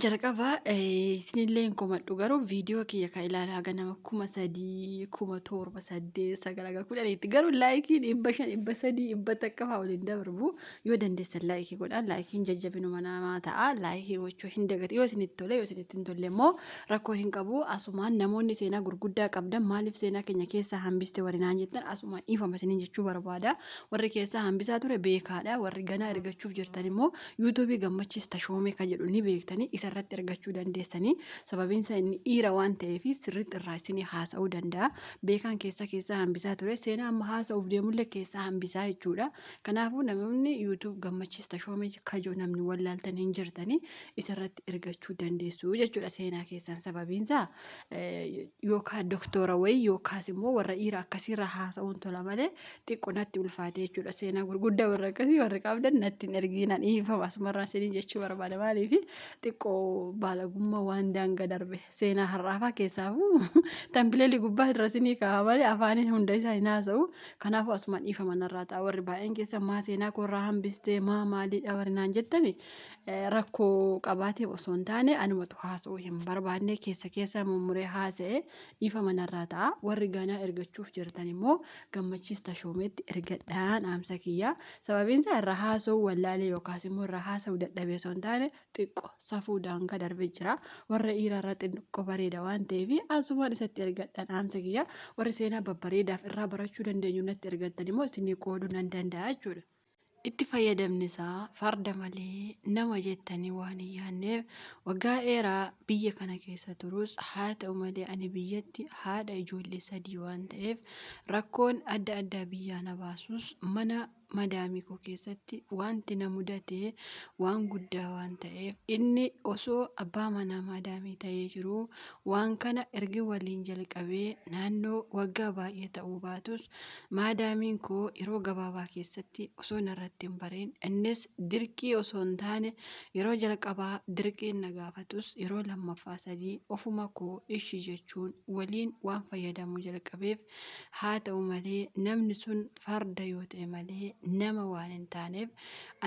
Jalqaba isinillee hin komadhu garuu viidiyoo kiyya kan ilaalaa ganama 3,000 7,800 9,10 garuu laayikii 500 300 takka fa'aa waliin dabarbu yoo dandeessan laayikii godhaan laayikiin jajjabinuma namaa ta'a laayikii gochuu hin dagatu yoo isinitti tole yoo isinitti hin tolle immoo rakkoo hin qabu asumaan namoonni seenaa gurguddaa qabdan maaliif seenaa keenya keessaa hambiste warri naan jettan asumaan dhiifama isiniin jechuu barbaada warri keessaa hambisaa ture beekaadha warri ganaa ergachuuf jirtan immoo yuutuubii gammachiis tashoomee kan jedhu ni beektanii isarratti argachuu dandeessanii sababiin isaa inni dhiira waan ta'eef sirriitti irraa isinii haasa'uu danda'a beekaan keessaa hambisaa ture seenaa amma haasa'uuf deemullee keessaa hambisaa jechuudha kanaafuu namoonni yuutuub gammachiis tashoomee kajoo namni wallaaltan hin jirtanii isarratti ergachuu dandeessu jechuudha seenaa keessan sababiin isaa yookaan doktora wayii yookaas immoo warra dhiira akkasiirra haasa'uun tola malee xiqqoo natti ulfaate jechuudha seenaa gurguddaa warra akkasii warra qabdan natti hin erginan dhiifama asumarraa isinii jechuu barbaada maaliif xiqqoo baalagummaa waan daanga darbe seenaa har'aafaa keessaafuu tambileelii gubbaa irra isinii kaa'aa malee afaaniin hunda isaa hin haasa'u kanaafuu asumaan dhiifama narraa ta'a warri baay'een keessa maa seenaa koorraa hambistee maaliidha warri naan jettani rakkoo qabaateef osoo hin taane anumatu haasa'uu hin barbaanne keessa mummuree haasa'e dhiifama narraa ta'a warri ganaa ergachuuf jirtan immoo gammachiis tashoomeetti ergadhaan dhaamsa kiyyaa sababiin isaa irra haasa'uu wallaalee yookaas immoo irra haasa'uu dadhabee osoo hin taane xiqqoo safuu daangaa darbee jira warra dhiirarra xiqqoo bareeda waan ta'eef asumaan isatti ergadhaan dhaamsa kiyyaa warri seenaa babbareedaaf irraa barachuu dandeenyu natti ergattan immoo isinii qooduu nan danda'a jechuudha. Itti fayyadamni isaa farda malee nama jettanii waan hin yaadneef waggaa dheeraa biyya kana keessa turus haa ta'u malee ani biyyatti haadha ijoollee 3 waan ta'eef rakkoon adda addaa biyyaa na baasus mana madaamii koo keessatti wanti na mudate waan guddaa waan ta'eef inni osoo abbaa manaa madaamii ta'ee jiru waan kana ergi waliin jalqabee naannoo waggaa baay'ee ta'uu baatus madaamiin koo yeroo gabaabaa keessatti osoo narratti hin bareen innis dirqii osoo hin taane yeroo jalqabaa dirqiin na gaafatus yeroo lammaffaa 3 ofuma koo ishi jechuun waliin waan fayyadamuu jalqabeef haa ta'u malee namni sun farda yoo ta'e malee nama waan hin taaneef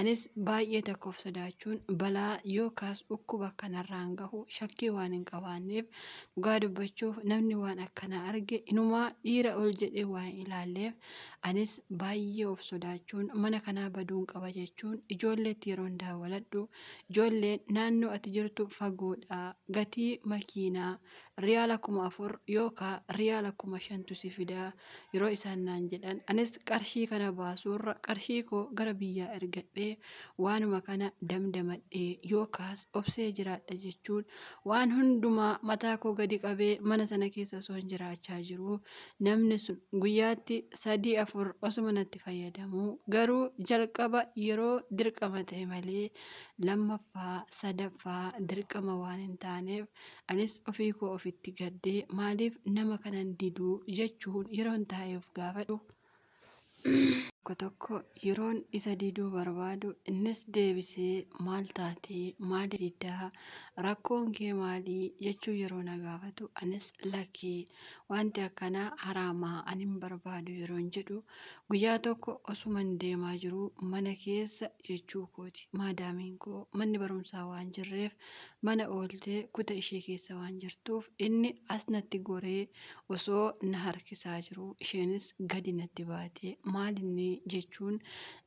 anis baay'ee tokkoof sodaachuun balaa yookaas dhukkuba kanarraan gahu shakkii waan hin qabaanneef dhugaa dubbachuuf namni waan akkanaa arge inumaa dhiira ol jedhee waan ilaalleef anis baay'ee of sodaachuun mana kanaa baduun qaba jechuun ijoolleetti yeroo daawwaladhu ijoolleen naannoo ati jirtu fagoodha gatii makiinaa riyaala 4,000 yookaan riyaala 5,000 si fidaa yeroo isaan naan jedhan anis qarshii kana baasuurra qarshii koo gara biyyaa ergadhee waanuma kana damdamadhee yookaas obsee jiraadha jechuun waan hundumaa mataa koo gadi qabee mana sana keessa osoo hin jiraachaa jiru namni sun guyyaatti 3-4 osuma natti fayyadamu garuu jalqaba yeroo dirqama ta'e malee lammaffaa sadaffaa dirqama waan hin taaneef anis ofii koo ofitti gaddee maaliif nama kanan diduu jechuun yeroon taa'eef gaafadhu. Tokko yeroon isa diduu barbaadu innis deebisee maal taatee maal diddaa rakkoon kee maalii jechuu yeroo na gaafatu anis lakkii wanti akkanaa haraamaa ani hin barbaadu yeroon jedhu guyyaa tokko osuman deemaa jiru mana keessa jechuu kooti maadaamiin koo manni barumsaa waan jirreef mana ooltee kuta ishee keessa waan jirtuuf inni as natti goree osoo na harkisaa jiru isheenis gadi natti baatee maalinni jechuun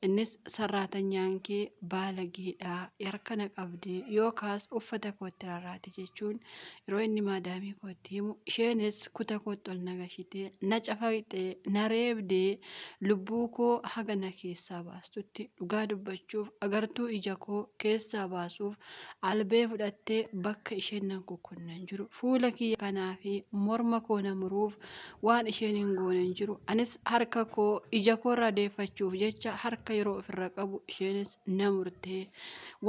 innis sarraatanyaan kee baalageedhaa harkana qabdee yookaas uffata kootti rarraate jechuun yeroo inni maadaamii kootti himu isheenis kuta kootti ol nagashitee na cafaqxee na reebdee lubbuu koo haga na keessaa baastutti dhugaa dubbachuuf agartuu ija koo keessaa baasuuf albee fudhattee bakka isheen nan kukkunnan jiru fuula kiyya kanaa fi morma koo na muruuf waan isheen hin goonen jiru anis harka koo ija koo irraa deeffachuuf jecha harka yeroo ofirra qabu isheenis na murtee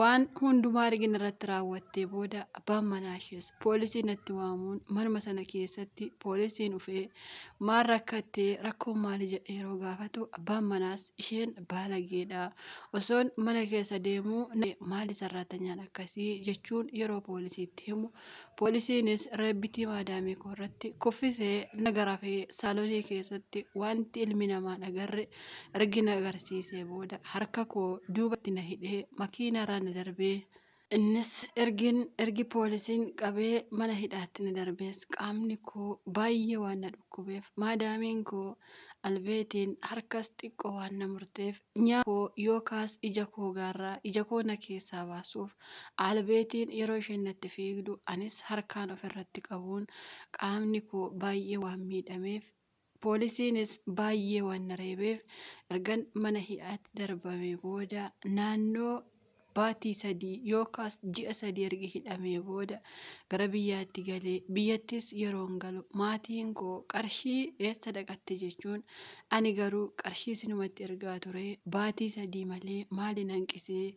waan hundumaa argin irratti raawwattee booda abbaan manaa ishees poolisii natti waamuun manuma sana keessatti poolisiin dhufee maal rakkattee rakkoo maali jedhee yeroo gaafatu abbaan manaas isheen baalageedha osoon mana keessa deemuu maali sarraatanyaan akkasii jechuun yeroo poolisiitti himu poolisiinis reebbitii maadaamii koo irratti kuffisee nagarafee saalonii keessatti wanti ilmi namaa agarre argina agarsiisee booda harka koo duubatti na hidhee makiinarraa na darbee Innis ergi poolisiin qabee mana hidhaatti na darbees qaamni koo baay'ee waan na dhukkubeef maadaamiin koo albeetiin harkas xiqqoo waan na murteef nyaata koo yookaas ija koo gaarraa ija koo na keessaa baasuuf albeetiin yeroo isheen natti fiigdu anis harkaan ofirratti qabuun qaamni koo baay'ee waan miidhameef poolisiinis baay'ee waan na reebeef ergan mana hidhaatti darbamee booda naannoo baatii sadii yookaas ji'a sadii erga hidhamee booda gara biyyaatti galee biyyattis yeroon galu maatiin koo qarshii eessa dhaqatte jechuun ani garuu qarshii sinumatti ergaa ture baatii sadii malee maaliin hanqisee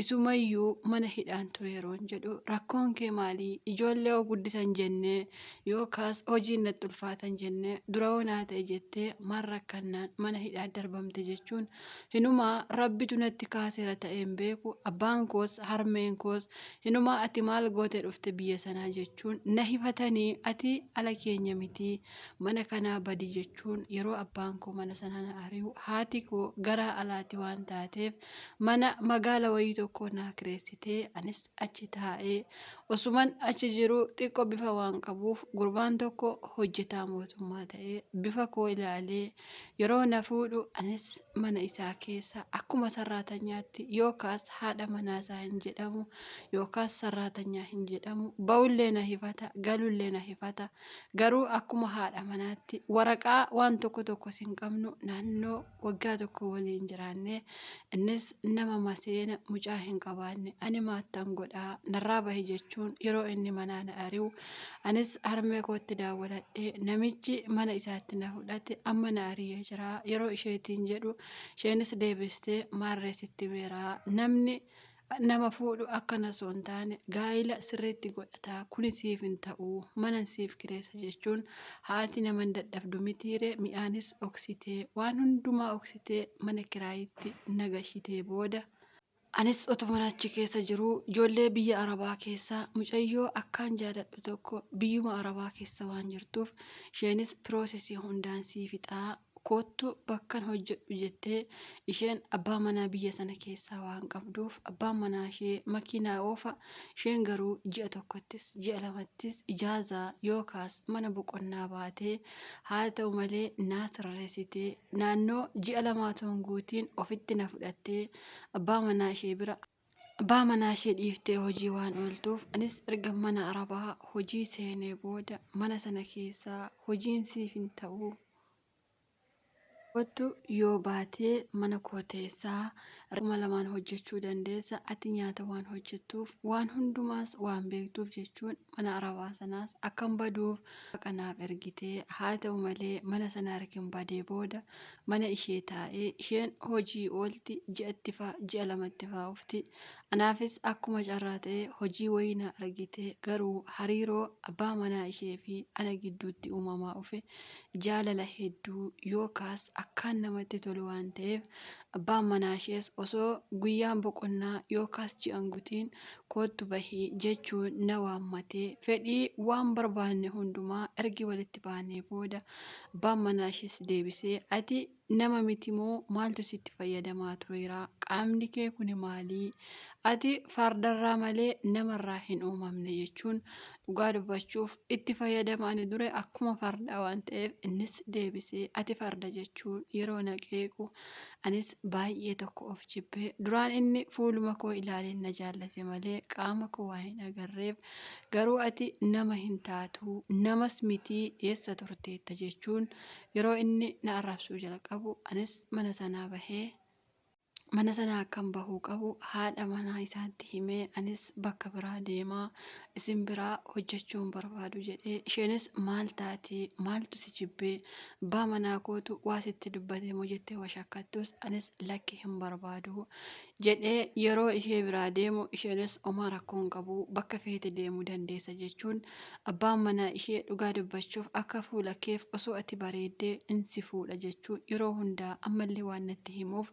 isumayyuu mana hidhaan ture yeroon jedhu rakkoon kee maalii ijoollee guddisan jennee yookaas hojiin natti ulfaatan jennee dura onaa ta'e jettee maal rakkannaan mana hidhaa darbamte jechuun hinumaa rabbitu natti kaaseera ta'een beeku abbaan koos harmeen koos hinumaa ati maal goote dhufte biyya sanaa jechuun na hifatanii ati ala keenya miti mana kanaa badii jechuun yeroo abbaan koo mana sana na ari'u haati koo gara alaati waan taateef mana magaala wayii tokko naa kireessitee anis achi taa'ee osuman achi jiru xiqqoo bifa waan qabuuf gurbaan tokko hojjetaa mootummaa ta'ee bifa koo ilaalee yeroo na fuudhu anis mana isaa keessa akkuma sarraatanyaatti yookaas haadha manaa isaa hin jedhamu yookaas sarraatanyaa hin jedhamu ba'ullee na hifata galullee na hifata garuu akkuma haadha manaatti waraqaa waan tokko hin qabnu naannoo waggaa tokko waliin jiraanne innis nama maseena mucaa hin qabaanne ani maattan godhaa narraa bahi jechuun yeroo inni manaa na ari'u anis harmee kootti daawwadhee namichi mana isaatti na fudhate amma na ari'ee jira yeroo isheetiin jedhu isheenis deebistee maarree sitti beeraa namni nama fuudhu akkana osoo hin taane gaa'ila sirriitti godhataa kuni siif hin ta'u mana siif kireessa jechuun haati nama dadhabdu mitiiree mi'aanis oksitee waan hundumaa oksitee mana kiraayitti nagashitee booda anis otuma achi keessa jiru ijoollee biyya arabaa keessaa mucayyoo akkaan jaaladhu tokko biyyuma arabaa keessa waan jirtuuf isheenis piroosesii hundaan sii fixaa kootu bakkan hojjedhu jettee isheen abbaa manaa biyya sana keessaa waan qabduuf abbaan manaa ishee makiinaa oofa isheen garuu ji'a tokkottis ji'a lamattis ijaazaa yookaas mana boqonnaa baatee haa ta'u malee naa sirreessitee naannoo ji'a lamaa toon guutiin ofitti na fudhattee abbaa manaa ishee bira abbaa manaa ishee dhiiftee hojii waan ooltuuf anis erga mana arabaa hojii seenee booda mana sana keessaa hojiin siif hin ta'u kottu yoo baatee mana koo teessaa rama lamaan hojjechuu dandeessa ati nyaata waan hojjettuuf waan hundumaas waan beektuuf jechuun mana arabaa sanaas akkan baduuf kanaaf ergitee haa ta'u malee mana sana argin badee booda mana ishee taa'ee isheen hojii oolti ji'a lamatti faa'ufti anaafis akkuma carraa ta'e hojii wayina argitee garuu hariiroo abbaa manaa ishee fi ana gidduutti uumamaa dhufe jaalala hedduu yookaas akkaan namatti tolu waan ta'eef abbaan manaa ishees osoo guyyaan boqonnaa yookaas ji'an guutiin kootu bahii jechuun na waammatee fedhii waan barbaanne hundumaa ergi walitti baanee booda abbaan manaa ishees deebisee ati nama miti moo maaltu sitti fayyadamaa tureera qaamni kee kuni maalii ati fardarraa malee namarraa hin uumamne jechuun dhugaa dubbachuuf itti fayyadamaan dure akkuma fardaa waan ta'eef innis deebisee ati farda jechuun yeroo naqeequ anis baay'ee tokko of jibbee duraan inni fuuluma koo ilaaleen na jaallate malee qaama koo waa hin agarreef garuu ati nama hin taatu namas mitii eessa turteetta jechuun yeroo inni na arrabsuu jalqabu anis mana sanaa bahee mana sana akkan bahuu qabu haadha manaa isaatti himee anis bakka biraa deemaa isin biraa hojjechuun barbaadu jedhee isheenis maal taatee maaltu si jibbee abbaa manaa kootu waa sitti dubbatee moo jettee washakkattus anis lakki hin barbaadu jedhee yeroo ishee biraa deemu isheenis homaa rakkoon qabu bakka feete deemuu dandeessa jechuun abbaan manaa ishee dhugaa dubbachuuf akka fuula keef osoo ati bareeddee insi fuudha jechuun yeroo hundaa ammallee waan natti himuuf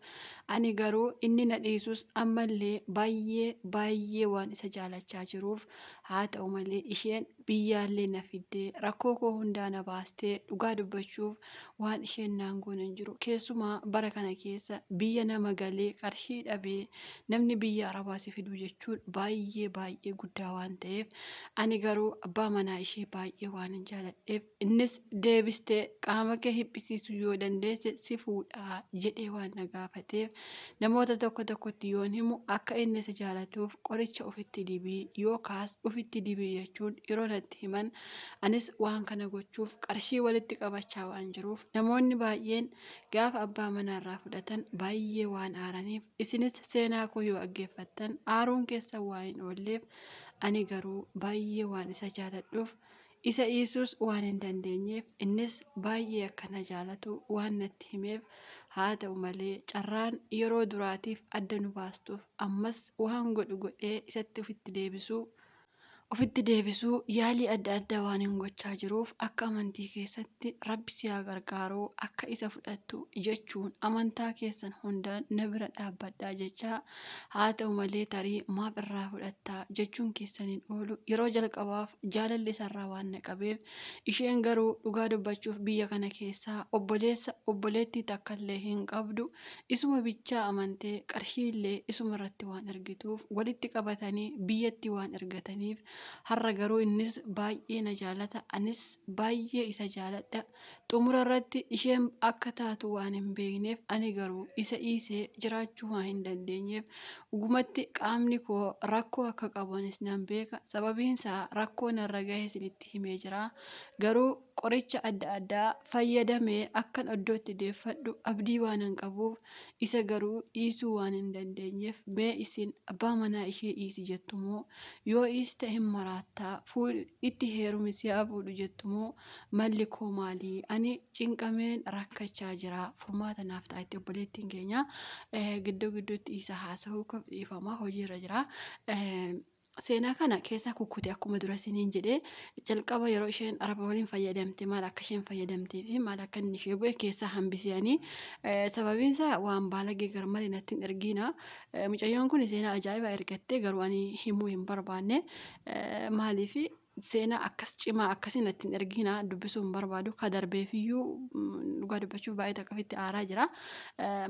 ani garuu inni na dhiisus ammallee baay'ee waan isa jaalachaa jiruuf haa ta'u malee isheen biyyaallee na fiddee rakkoo koo hundaa na baastee dhugaa dubbachuuf waan isheen naangoon hin jiru keessumaa bara kana keessa biyya nama galee qarshii dhabee malee namni biyya arabaa si fiduu jechuun baay'ee guddaa waan ta'eef ani garuu abbaa manaa ishee baay'ee waan hin jaaladheef innis deebistee qaama kee hiphisiisuu yoo dandeesse si fuudhaa jedhee waan na gaafateef namoota tokkotti yoon himu akka inni isa jaalatuuf qoricha ofitti dibii yookaas ofitti dibii jechuun yeroo natti himan anis waan kana gochuuf qarshii walitti qabachaa waan jiruuf namoonni baay'een gaafa abbaa manaarraa fudhatan baay'ee waan aaraniif isinis seenaa koo yoo dhaggeeffattan aaruun keessa waan hin oolleef ani garuu baay'ee waan isa jaaladhuuf isa dhiisuus waan hin dandeenyeef innis baay'ee akka na jaalatu waan natti himeef haa ta'u malee carraan yeroo duraatiif adda nu baastuuf ammas waan godhee isatti ofitti deebisuu yaalii adda addaa waan hin gochaa jiruuf akka amantii keessatti rabbi si haa gargaaru akka isa fudhattu jechuun amantaa keessan hundaan na bira dhaabbadhaa jechaa haa ta'u malee tarii maaf irraa fudhattaa jechuun keessaniin oolu yeroo jalqabaaf jaalalli isarraa waan na qabeef isheen garuu dhugaa dubbachuuf biyya kana keessaa obboleettii takkallee hin qabdu isuma bichaa amantee qarshiillee isuma irratti waan argituuf walitti qabatanii biyyatti waan argataniif har'a garuu innis baay'ee na jaalata anis baay'ee isa jaaladha xumura irratti isheen akka taatu waan hin beekneef ani garuu isa dhiisee jiraachuu waan hin dandeenyeef dhugumatti qaamni koo rakkoo akka qabanis nan beeka sababiin isaa rakkoo narra gahe isinitti himee jira garuu qoricha adda addaa fayyadamee akkan iddootti deeffadhu abdii waan hin qabuuf isa garuu dhiisuu waan hin dandeenyeef mee isin abbaa manaa ishee dhiisi jettumoo yoo dhiiste hin maraattaa itti heerumi si haa fuudhu jettumoo malli koo maalii ani cinqameen rakkachaa jira furmaata naaf ta'a obboleettiin keenya gidduutti isa haasa'uu koof dhiifamaa hojiirra jira. Seenaa kana keessaa kukkute akkuma dura isiniin jedhee jalqaba yeroo isheen araba waliin fayyadamte maal akka isheen fayyadamtee fi maal akka inni ishee godhe keessaa hambisanii sababiin isaa waan baalagee garmalee natti hin ergina mucayyoon kun seenaa ajaa'ibaa ergattee garuu ani himuu hin barbaanne maaliif seenaa akkas cimaa akkasii natti hin ergina dubbisuu hin barbaadu ka darbeefiyyuu dhugaa dubbachuuf baay'ee takkafitti aaraa jira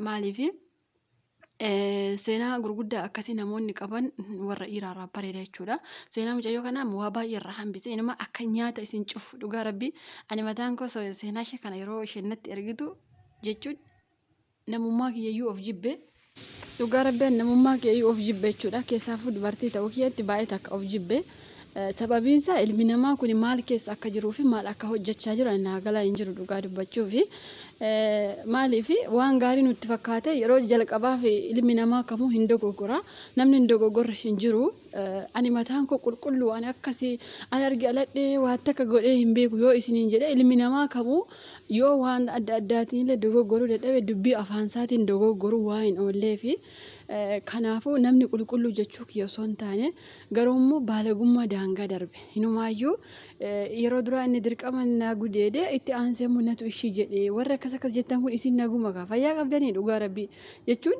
maaliif seenaa gurguddaa akkasii namoonni qaban warra dhiiraarraa bareeda jechuudha. Seenaa mucayyoo kanaa waa baay'ee irraa hambise inuma akka nyaata isin cufu dhugaa rabbi ani mataan koo seenaa ishee kana yeroo isheen natti ergitu jechuun namummaa kiyyayyuu of jibbe dhugaa rabbi namummaa kiyyayyuu of jibbe jechuudha. Keessaafuu dubartii ta'uu kiyyatti baay'ee takka of jibbe sababiin isaa ilmi namaa kun maal keessa akka jiruu fi maal akka hojjechaa jiru naa galaa hin jiru dhugaa dubbachuu fi maaliif waan gaarii nutti fakkaate yeroo jalqabaaf ilmi namaa kamuu hin dogoggora namni hin dogoggorre hin jiru ani mataan koo qulqulluu ani akkasii ani argi aladhee waan takka godhee hin beeku yoo isiniin jedhe ilmi namaa kamuu yoo waan adda addaatiin illee dogoggoruu dadhabe dubbii afaan isaatiin dogoggoruu waa hin oolleefi kanaafuu namni qulqulluu jechuu kiyya osoo hin taane garuu immoo baalagummaa daangaa darbe hinumaayyuu yeroo duraa inni dirqama naa gudeede itti aansee mul'atu ishii jedhee warra akkas jettan kun isin naguma kaa fayyaa qabdanii dhugaa rabbii jechuun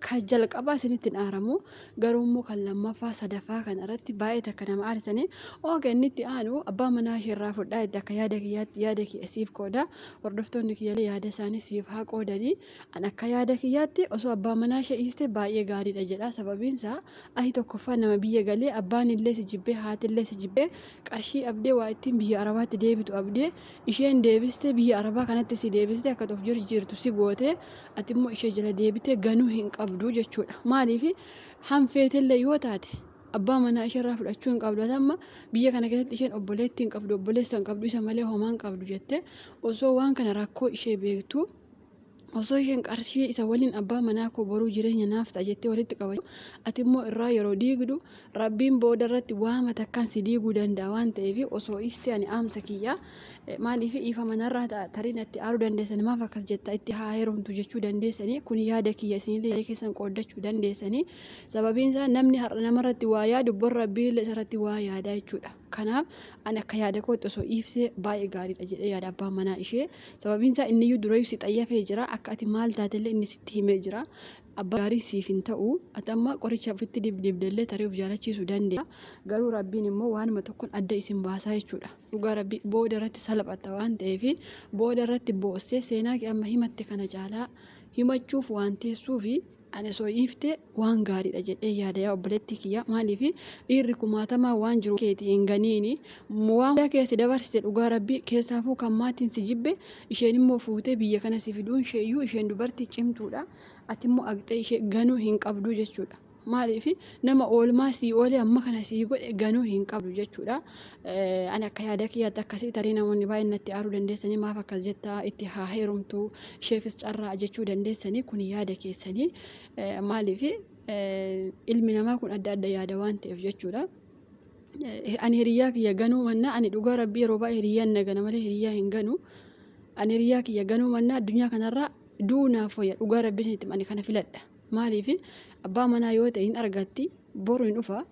kan jalqabaa isinitti hin aaramu garuu immoo kan lammaffaa sadaffaa kana irratti baay'ee takka nama aarsanii ooga inni itti aanu abbaa manaa isheerraa fudhaa itti akka yaada kiyyaatti yaada kiyya siif qooda hordoftoonni kiyyaalee yaada isaanii siif haa qoodanii an akka yaada kiyyaatti osoo abbaa manaa ishee dhiiste baay'ee gaariidha jedha sababiin isaa ahi tokkoffaa nama biyya galee abbaan illee si jibbee haati illee si jibbee qarshii abdee waa ittiin biyya arabaatti deebitu abdee isheen deebiste biyya arabaa kanatti si deebiste akka of jirtu si goote ati immoo ishee jala deebite ganuu hin qabdu jechuudha maaliif hanfeetillee yoo taate abbaa manaa isheerraa fudhachuu hin qabdu amma biyya kana keessatti isheen obboleettii hin qabdu obboleessa hin qabdu isa malee homaa hin qabdu jette osoo waan kana rakkoo ishee beektu osoo isheen qarshii isa waliin abbaa manaa koo boruu jireenya naaf ta'a jettee walitti qabatu ati immoo irraa yeroo diigdu rabbiin booda irratti waama takkaan si diiguu danda'a waan ta'eef osoo istee ani aamsa kiyya maaliif ifa manarraa ta'a tariin itti aaruu dandeessan maaf akkas jetta itti haa heerumtu jechuu dandeessanii kun yaada kiyya isinillee keessan qooddachuu dandeessanii sababiin isaa namni har'a namarratti waa yaadu bor rabbiillee isarratti waa yaada jechuudha. Kanaaf ani akka yaada kootti osoo ibsee baay'ee gaariidha jedhee yaada abbaa manaa ishee sababiin isaa inniyyuu dura ibsi xayyafee jira akka ati maal taatellee inni sitti himee jira abbaa gaarii siif hin ta'u ati amma qoricha ofitti dibdellee tarii of jaalachiisuu dandeenya garuu rabbiin immoo waanuma tokkoon adda isin baasaa jechuudha dhugaa rabbii booda irratti salphata waan ta'eef booda irratti boossee seenaa amma himatte kana caalaa himachuuf waan teessuufi ani soo iifte waan gaariidha jedhee yaada yaa obboleettii kiyya maaliif dhiirri kumaatamaa waan jiru keetii hin ganiini waan keessi dabarsite dhugaa rabbii keessaafuu kan maatiin si jibbe isheen immoo fuutee biyya kana si fiduun isheeyyuu isheen dubartii cimtuudha ati immoo aqxee ishee ganuu hin qabdu jechuudha. Maaliif nama oolmaa sii oolee amma kana sii godhe ganuu hin qabdu jechuudha. Ani akka yaada kiyyaatti akkasii tarii namoonni baay'een natti aaruu dandeessanii maaf akkas jettaa itti haa heerumtu isheefis carraa jechuu dandeessanii kun yaada keessanii maaliif ilmi namaa kun adda adda yaada waan ta'eef jechuudha. Ani hiriyaa kiyya ganuu mannaa ani dhugaa rabbii yeroo baay'ee hiriyyaan na gana malee hiriyaa hin ganu. Ani hiriyaa kiyya ganuu mannaa addunyaa kanarraa duunaaf wayya dhugaa rabbii sanitti ani kana filadha. Maaliif abbaa manaa yoo ta'e hin argatti boru hin dhufa.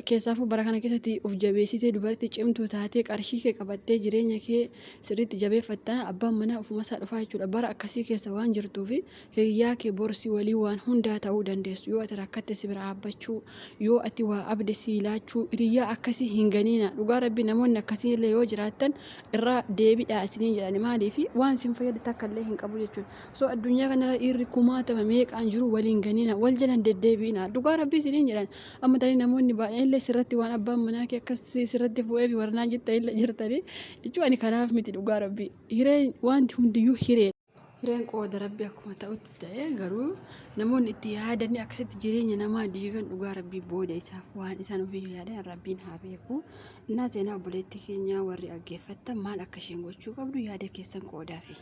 Keessaafuu bara kana keessatti of jabeessitee dubartii cimtuu taatee qarshii kee qabattee jireenya kee sirriitti jabeeffattaa abbaan manaa ofuma isaa dhufaa jechuudha. Bara akkasii keessa waan jirtuuf hiriyaa kee borsii walii waan hundaa ta'uu dandeessu. Yoo ati rakkatte si bira dhaabbachuu, yoo ati waa abde si laachuu hiriyaa akkasii hin ganiina. Dhugaa rabbii namoonni akkasii illee yoo jiraattan irraa deebiidhaa isiniin jedhani maaliif waan isin fayyadu takka illee hin qabu jechuudha. So addunyaa kanarra dhiirri kumaatama meeqaan jiru waliin ganiina wal jalan deddeebiina. Dhugaa rabbii isiniin jedhan amma tarii namoonni baay'ee illee sirratti waan abbaan manaa kee akkas sirratti fu'ee fi warnaan jetta illee jirtanii jechuun ani kanaaf miti dhugaa rabbii hireen wanti hundiyyuu hireen qooda rabbii akkuma ta'utti ta'e garuu namoonni itti yaadanii akkasitti jireenya namaa diigan dhugaa rabbii booda isaaf waan isaan ofii yaadan rabbiin haa beeku. Innaa seenaa obboleettii keenyaa warri dhaggeeffattan maal akka isheen gochuu qabdu yaada keessan qoodaafi.